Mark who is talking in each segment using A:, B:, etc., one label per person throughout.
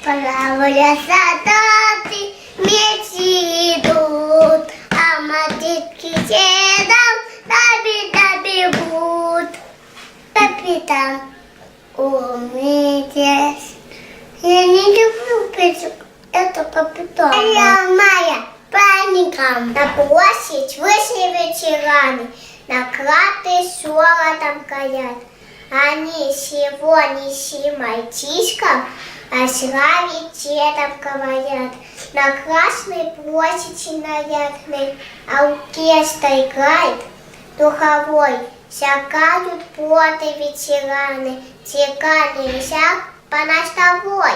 A: Правые солдаты мечи идут, а молодцы дедом добегут. Капитан, умейтесь. Я не люблю петь, это капитан. Моя праздником на площадь вышли ветераны, наклады с золотом горят. Они сегодня мальчишкам о славе дедов говорят. На Красной площади нарядной оркестр играет духовой. Шагают поты ветераны, текали по мостовой.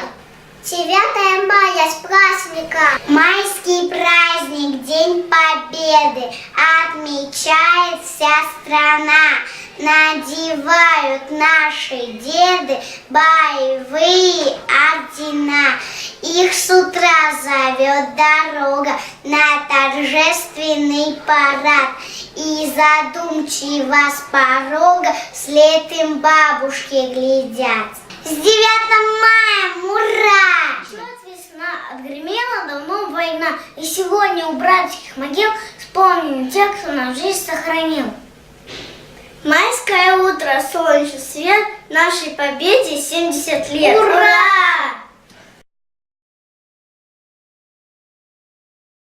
A: 9 мая с праздником. Майский праздник, День Победы, отмечает вся страна. Надевают наши деды боевые ордена. Их с утра зовет дорога на торжественный парад. И задумчиво с порога вслед им бабушки глядят. С 9 маем, ура! Вот весна, отгремела давно война, и сегодня у братских могил вспомним тех, кто нам жизнь сохранил. Майское утро, солнечный свет, нашей победе 70 лет. Ура!